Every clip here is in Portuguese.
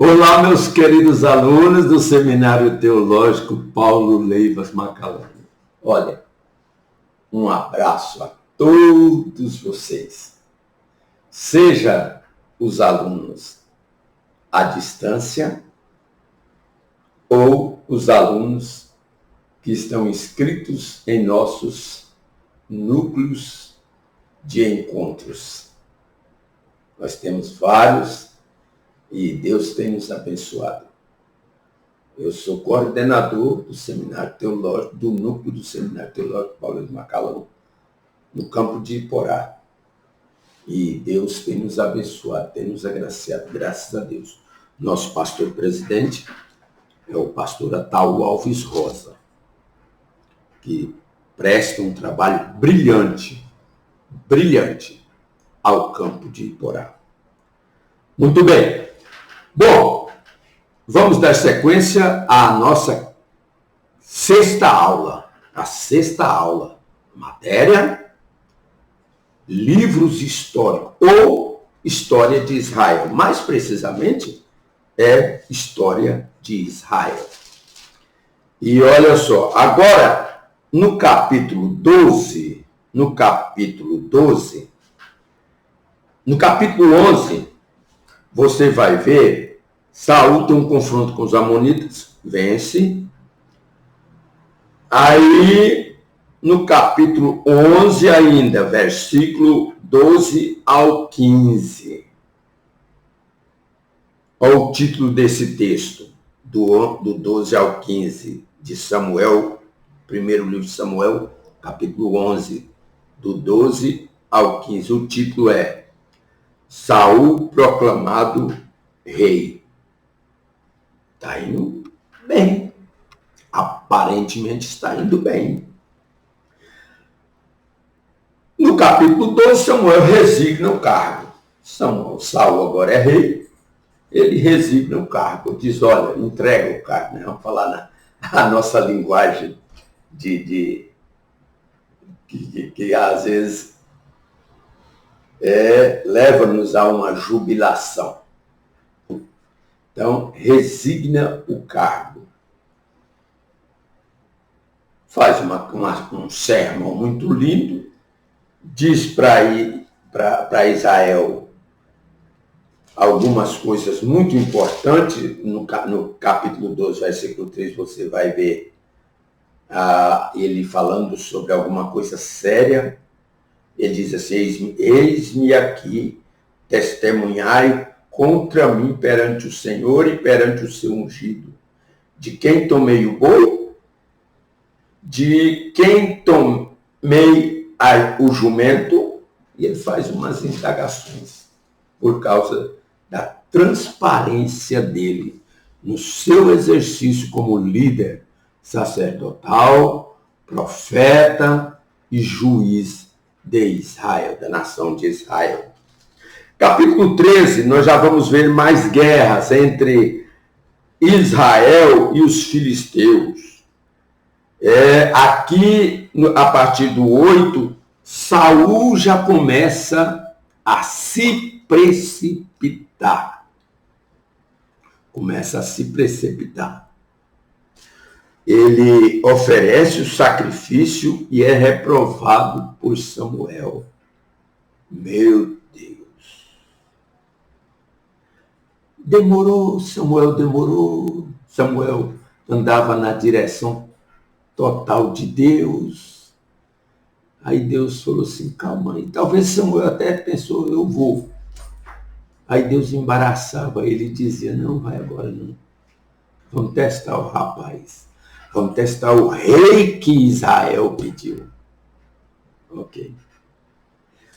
Olá, meus queridos alunos do Seminário Teológico Paulo Leivas Macalão. Olha, um abraço a todos vocês. Seja os alunos à distância ou os alunos que estão inscritos em nossos núcleos de encontros. Nós temos vários e Deus tem nos abençoado. Eu sou coordenador do Seminário Teológico, do núcleo do Seminário Teológico Paulo Leivas Macalão, no campo de Iporá. E Deus tem nos abençoado, tem nos agraciado, graças a Deus. Nosso pastor presidente é o pastor Ataú Alves Rosa, que presta um trabalho brilhante ao campo de Iporá. Muito bem. Bom, vamos dar sequência à nossa sexta aula. A sexta aula, matéria livros históricos ou história de Israel. Mais precisamente, é história de Israel. E olha só, agora, no capítulo 11, no capítulo 11, você vai ver, Saul tem um confronto com os amonitas, vence. Aí, no capítulo 11 ainda, versículo 12 ao 15. Olha o título desse texto, do 12 ao 15, de Samuel, primeiro livro de Samuel, capítulo 11, do 12 ao 15. O título é Saul proclamado rei. Está indo bem. Aparentemente está indo bem. No capítulo 12, Samuel resigna o cargo. Saul agora é rei, ele resigna o cargo, diz, olha, entrega o cargo, né? Vamos falar a nossa linguagem que às vezes leva-nos a uma jubilação. Então, resigna o cargo. Faz um sermão muito lindo, diz para Israel algumas coisas muito importantes. No capítulo 12, versículo 3, você vai ver ele falando sobre alguma coisa séria. Ele diz assim, eis-me aqui, testemunhai contra mim perante o Senhor e perante o seu ungido. De quem tomei o boi? De quem tomei o jumento? E ele faz umas indagações por causa da transparência dele no seu exercício como líder sacerdotal, profeta e juiz de Israel, da nação de Israel. Capítulo 13, nós já vamos ver mais guerras entre Israel e os filisteus. Aqui, a partir do 8, Saul já começa a se precipitar. Ele oferece o sacrifício e é reprovado por Samuel. Meu Deus! Samuel demorou. Samuel andava na direção total de Deus. Aí Deus falou assim, calma aí. Talvez Samuel até pensou, eu vou. Aí Deus embaraçava ele e dizia, não vai agora não. Vamos testar o rapaz. Vamos testar o rei que Israel pediu. Ok.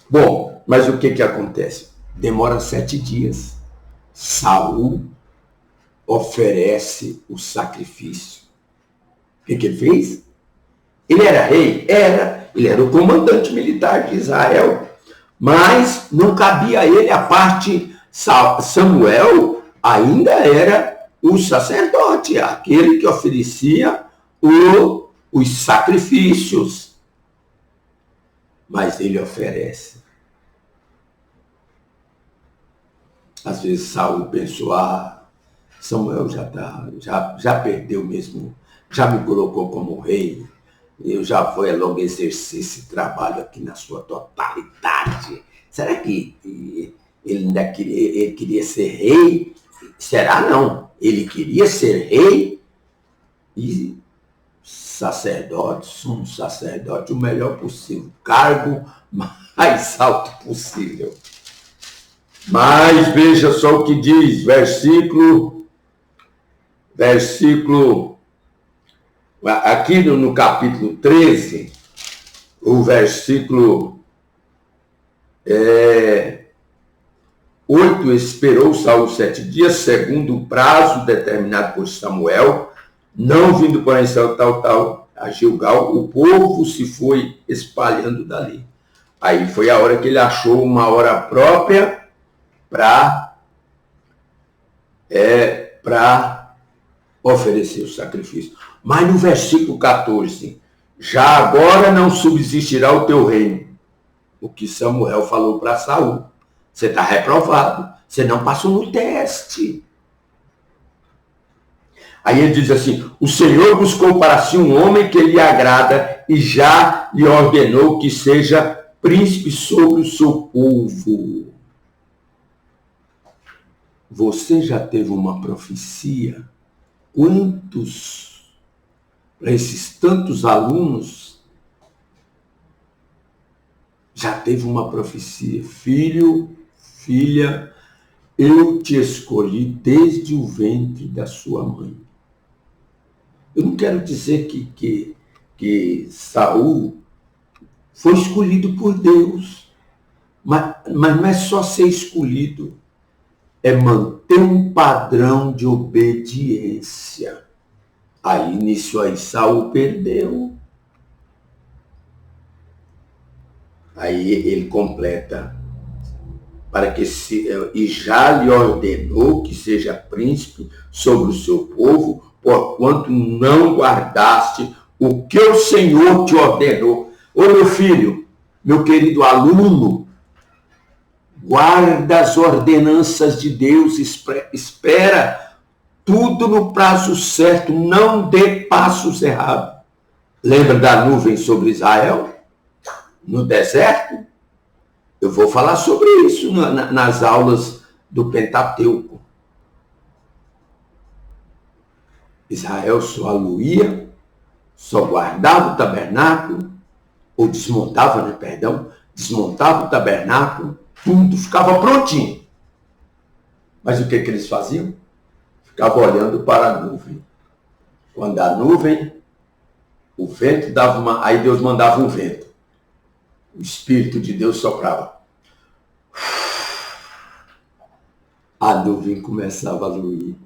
Bom, mas o que acontece? Demora 7 dias. Saul oferece o sacrifício. O que ele fez? Ele era rei? Ele era o comandante militar de Israel. Mas não cabia a ele a parte. Samuel ainda era o sacerdote, aquele que oferecia os sacrifícios. Mas ele oferece. Às vezes Saul pensou, Samuel já perdeu mesmo, já me colocou como rei. Eu já vou logo exercer esse trabalho aqui na sua totalidade. Será que ele queria ser rei? Será não? Ele queria ser rei e sacerdote, sumo sacerdote, o melhor possível, cargo mais alto possível. Mas veja só o que diz, versículo, aqui no capítulo 13, o versículo 8, esperou Saul 7 dias, segundo o prazo determinado por Samuel, não vindo porém tal a Gilgal, o povo se foi espalhando dali. Aí foi a hora que ele achou uma hora própria para oferecer o sacrifício. Mas no versículo 14, já agora não subsistirá o teu reino. O que Samuel falou para Saul. Você está reprovado. Você não passou no teste. Aí ele diz assim, o Senhor buscou para si um homem que lhe agrada e já lhe ordenou que seja príncipe sobre o seu povo. Você já teve uma profecia? Quantos, para esses tantos alunos, já teve uma profecia? Filho, filha, eu te escolhi desde o ventre da sua mãe. Eu não quero dizer que Saul foi escolhido por Deus, mas não é só ser escolhido, é manter um padrão de obediência. Aí, nisso aí, Saul perdeu. Aí ele completa, e já lhe ordenou que seja príncipe sobre o seu povo, porquanto não guardaste o que o Senhor te ordenou. Ô meu filho, meu querido aluno, guarda as ordenanças de Deus, espera tudo no prazo certo, não dê passos errados. Lembra da nuvem sobre Israel? No deserto? Eu vou falar sobre isso nas aulas do Pentateuco. Israel só aluía, só guardava o tabernáculo, ou desmontava o tabernáculo, tudo ficava prontinho. Mas o que eles faziam? Ficavam olhando para a nuvem. Quando a nuvem, o vento dava aí Deus mandava um vento. O Espírito de Deus soprava. A nuvem começava a aluir.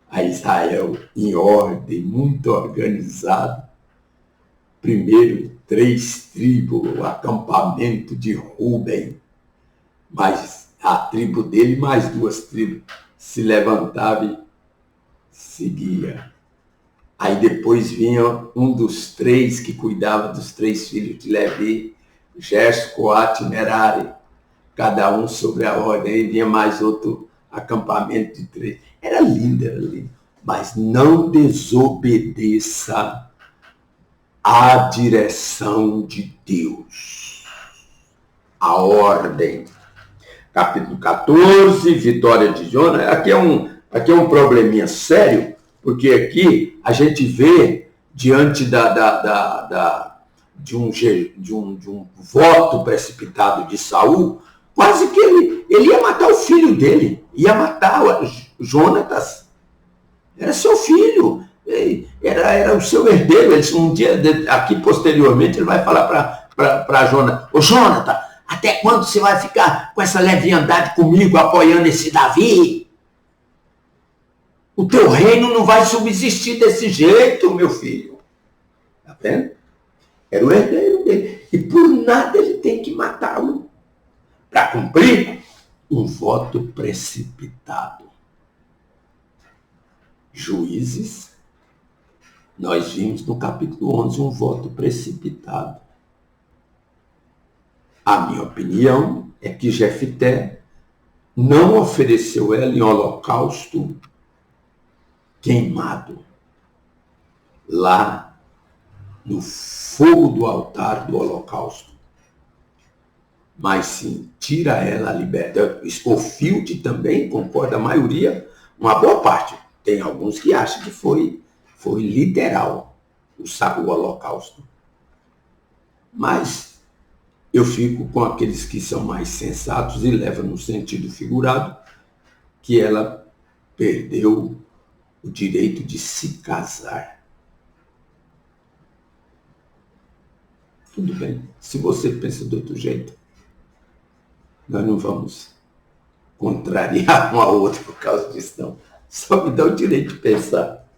A Israel, em ordem, muito organizado. Primeiro, 3 tribos, o acampamento de Ruben. Mas a tribo dele, mais 2 tribos, se levantava e seguia. Aí depois vinha um dos 3 que cuidava dos 3 filhos de Levi, Gerson, Coate e Merari, cada um sobre a ordem. Aí vinha mais outro acampamento de 3. Era lindo. Mas não desobedeça a direção de Deus. A ordem. Capítulo 14, vitória de Jonas. Aqui é um probleminha sério, porque aqui a gente vê, diante de um voto precipitado de Saul, quase que ele ia matar o filho dele, ia matar Jonatas. Era seu filho, era o seu herdeiro. Um dia, aqui posteriormente, ele vai falar para Jonatas, ô Jonatas, até quando você vai ficar com essa leviandade comigo, apoiando esse Davi? O teu reino não vai subsistir desse jeito, meu filho. Tá vendo? Era o herdeiro dele. E por nada ele tem que matá-lo para cumprir um voto precipitado. Juízes, nós vimos no capítulo 11 um voto precipitado. A minha opinião é que Jefté não ofereceu ela em holocausto queimado lá no fogo do altar do holocausto. Mas sim, tira ela a liberdade. O Field também concorda, a maioria, uma boa parte. Tem alguns que acham que foi literal o holocausto. Mas eu fico com aqueles que são mais sensatos e levam no sentido figurado que ela perdeu o direito de se casar. Tudo bem. Se você pensa de outro jeito, nós não vamos contrariar um ao outro por causa disso, não. Só me dá o direito de pensar.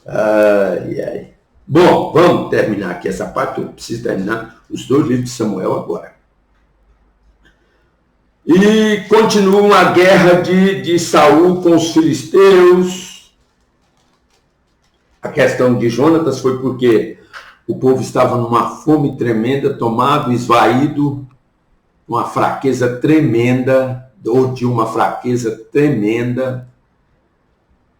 Ai, ai. Bom, vamos terminar aqui essa parte. Eu preciso terminar os 2 livros de Samuel agora. E continua a guerra de Saul com os filisteus. A questão de Jonatas foi porque o povo estava numa fome tremenda, tomado, esvaído, uma fraqueza tremenda, ou de uma fraqueza tremenda.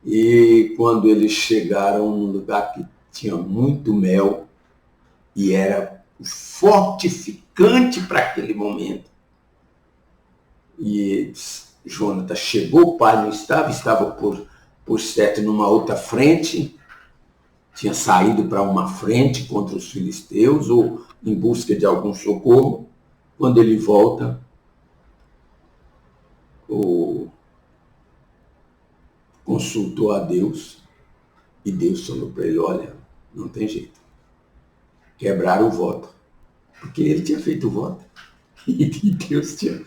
E quando eles chegaram num lugar que tinha muito mel, e era fortificante para aquele momento, e Jonatas chegou, o pai não estava por certo numa outra frente, tinha saído para uma frente contra os filisteus, ou em busca de algum socorro. Quando ele volta, consultou a Deus, e Deus falou para ele, olha, não tem jeito. Quebraram o voto. Porque ele tinha feito o voto. E Deus tinha.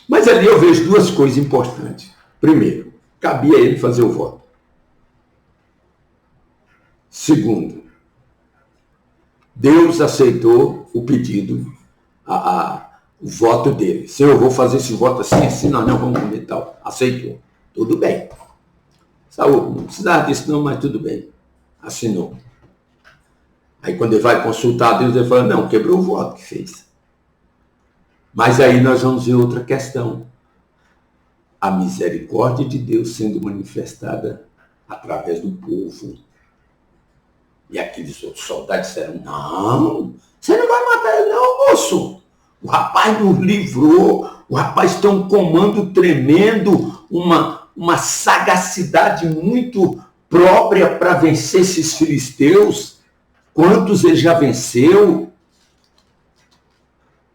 Mas ali eu vejo 2 coisas importantes. Primeiro, cabia a ele fazer o voto. Segundo, Deus aceitou o pedido, o voto dele. Senhor, eu vou fazer esse voto assim, não, vamos comer tal. Aceitou. Tudo bem. Saúl, não precisava disso não, mas tudo bem. Assinou. Aí quando ele vai consultar a Deus, ele fala, não, quebrou o voto que fez. Mas aí nós vamos ver outra questão. A misericórdia de Deus sendo manifestada através do povo. E aqueles outros soldados disseram, não, você não vai matar ele não, moço. O rapaz nos livrou, o rapaz tem um comando tremendo, uma sagacidade muito própria para vencer esses filisteus. Quantos ele já venceu?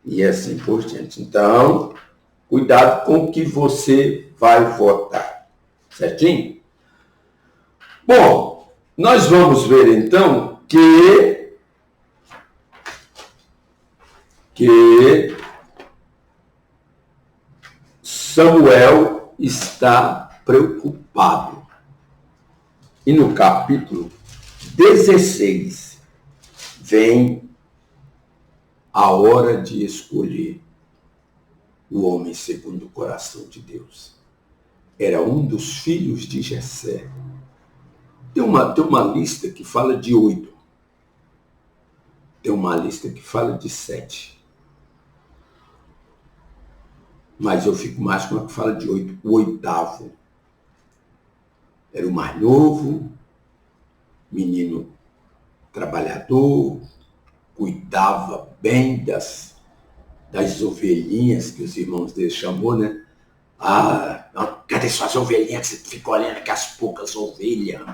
E assim por diante. Então, cuidado com o que você vai votar. Certinho? Bom, nós vamos ver então que Samuel está preocupado. E no capítulo 16 vem a hora de escolher o homem segundo o coração de Deus. Era um dos filhos de Jessé. Tem uma lista que fala de 8. Tem uma lista que fala de 7. Mas eu fico mais com a que fala de 8. O 8º era o mais novo, menino trabalhador, cuidava bem das ovelhinhas que os irmãos dele chamou, né? Ah, cadê suas ovelhinhas que você fica olhando aquelas poucas ovelhas?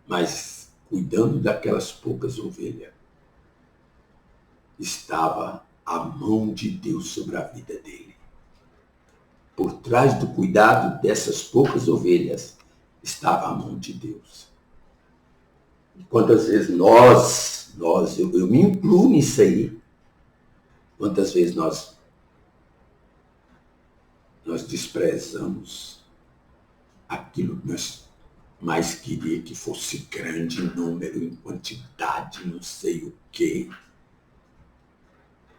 Mas cuidando daquelas poucas ovelhas, estava a mão de Deus sobre a vida dele. Por trás do cuidado dessas poucas ovelhas, estava a mão de Deus. E quantas vezes eu me incluo nisso aí, quantas vezes nós desprezamos aquilo que nós mais queria que fosse grande em número, em quantidade, não sei o quê.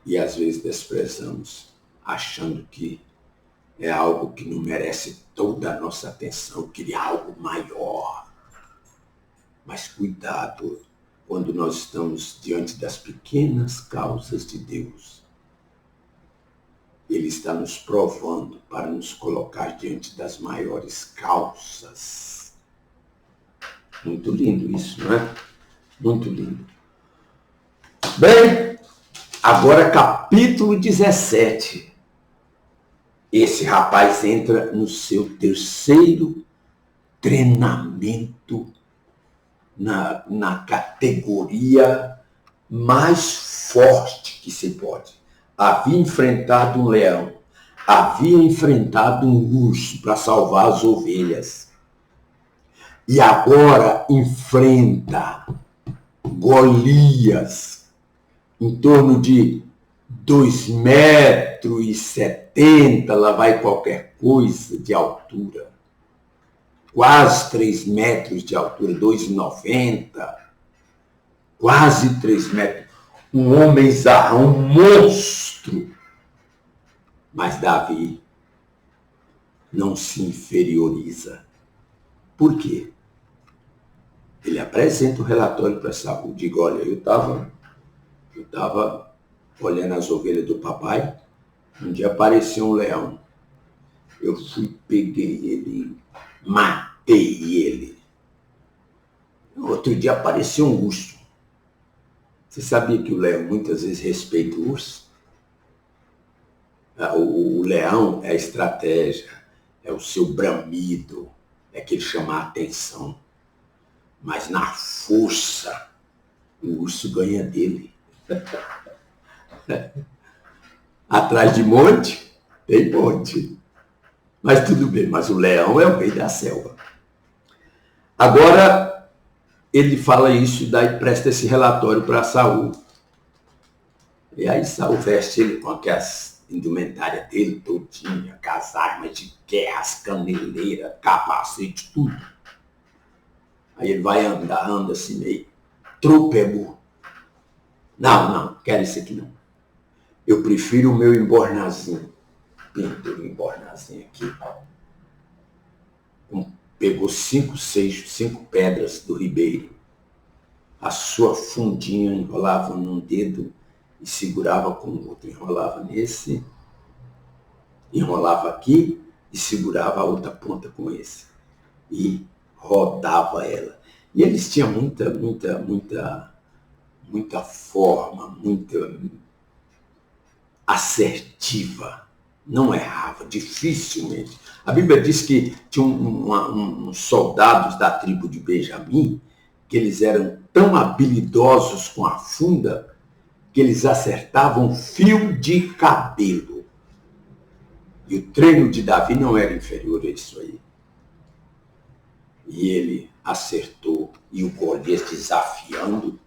E às vezes desprezamos, achando que é algo que não merece toda a nossa atenção, queria algo maior. Mas cuidado quando nós estamos diante das pequenas causas de Deus. Ele está nos provando para nos colocar diante das maiores causas. Muito lindo isso, não é? Muito lindo. Bem, agora capítulo 17. Esse rapaz entra no seu terceiro treinamento na categoria mais forte que se pode. Havia enfrentado um leão, havia enfrentado um urso para salvar as ovelhas. E agora enfrenta Golias, em torno de 2,70 m, lá vai qualquer coisa de altura. Quase 3 metros de altura, 2,90 m, quase 3 metros. Um homenzarrão, um monstro. Mas Davi não se inferioriza. Por quê? Ele apresenta o relatório para Saul. Diga, olha, eu estava olhando as ovelhas do papai, um dia apareceu um leão. Eu fui, peguei ele, matei ele. Outro dia apareceu um urso. Você sabia que o leão muitas vezes respeita o urso? O leão é a estratégia, é o seu bramido, é que ele chama a atenção. Mas na força, o urso ganha dele. Atrás de monte, tem monte. Mas tudo bem, mas o leão é o rei da selva. Agora, ele fala isso, daí presta esse relatório para Saul. E aí Saul veste ele com aquelas indumentárias dele todinha, com as armas de guerra, as caneleiras, capacete, tudo. Aí ele vai anda assim meio trôpego. Não, quero isso aqui não. Eu prefiro o meu embornazinho. Pintou o embornazinho aqui. Pegou 5 pedras do ribeiro. A sua fundinha enrolava num dedo e segurava com o outro. Enrolava nesse, enrolava aqui e segurava a outra ponta com esse. E rodava ela. E eles tinham muita forma, muita assertiva. Não errava, dificilmente. A Bíblia diz que tinha uns soldados da tribo de Benjamim, que eles eram tão habilidosos com a funda, que eles acertavam fio de cabelo. E o treino de Davi não era inferior a isso aí. E ele acertou, e o Golias desafiando.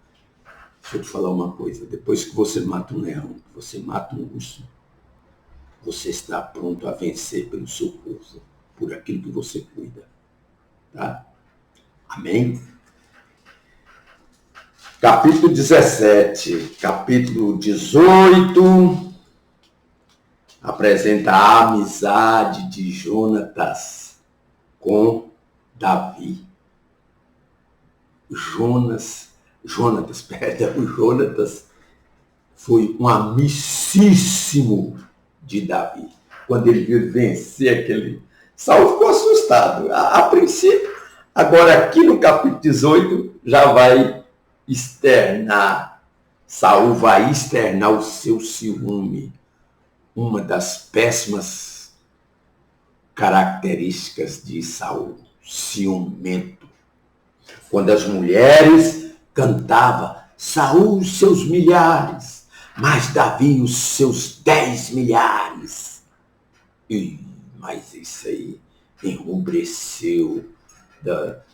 Deixa eu te falar uma coisa, depois que você mata um leão, que você mata um urso, você está pronto a vencer pelo seu povo, por aquilo que você cuida. Tá? Amém? Capítulo 17, capítulo 18, apresenta a amizade de Jonatas com Davi. Jonatas foi um amicíssimo de Davi. Quando ele viu vencer aquele... Saul ficou assustado, a princípio. Agora aqui no capítulo 18 já vai externar. Saul vai externar o seu ciúme. Uma das péssimas características de Saul, ciumento. Quando as mulheres cantavam, Saul os seus milhares, mas Davi os seus 10 milhares. Mas isso aí enrubesceu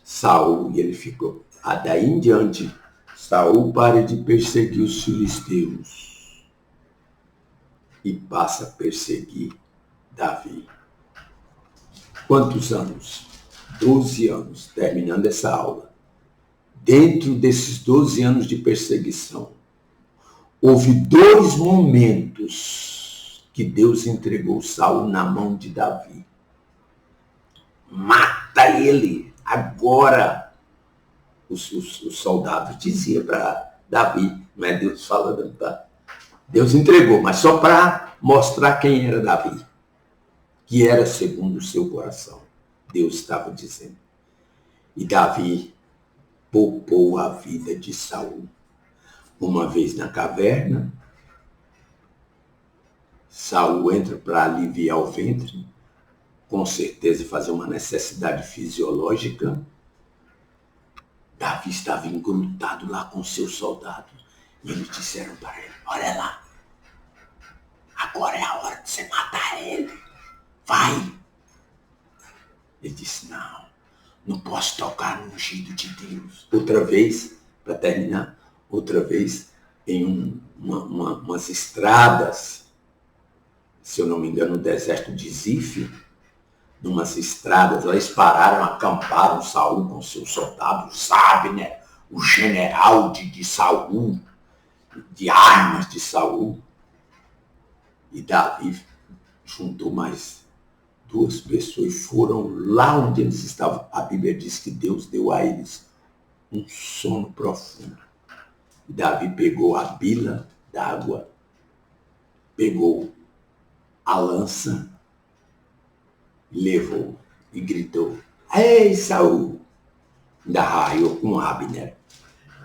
Saul e ele ficou. Daí em diante, Saul para de perseguir os filisteus e passa a perseguir Davi. Quantos anos? 12 anos, terminando essa aula. Dentro desses 12 anos de perseguição, houve 2 momentos que Deus entregou Saul na mão de Davi. Mata ele agora. Os soldados diziam para Davi, não é Deus falando, tá? Deus entregou, mas só para mostrar quem era Davi, que era segundo o seu coração. Deus estava dizendo. E Davi poupou a vida de Saul. Uma vez na caverna, Saul entra para aliviar o ventre, com certeza fazer uma necessidade fisiológica. Davi estava engrutado lá com seus soldados. E eles disseram para ele, olha lá, agora é a hora de você matar ele. Vai. Ele disse, não posso tocar no ungido de Deus. Outra vez, para terminar, outra vez em umas estradas, se eu não me engano, no deserto de Zif, numas estradas, eles pararam, acamparam Saul com seus soldados, sabe, né? O general de Saul, de armas de Saul. E Davi juntou mais 2 pessoas e foram lá onde eles estavam. A Bíblia diz que Deus deu a eles um sono profundo. E Davi pegou a bila d'água, pegou a lança, levou e gritou, ei, Saul! Ainda raiou com Abner.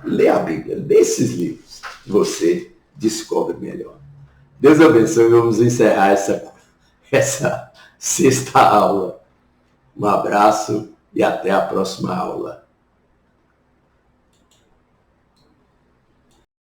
Lê a Bíblia, lê esses livros, você descobre melhor. Deus abençoe, vamos encerrar essa 6ª aula. Um abraço e até a próxima aula.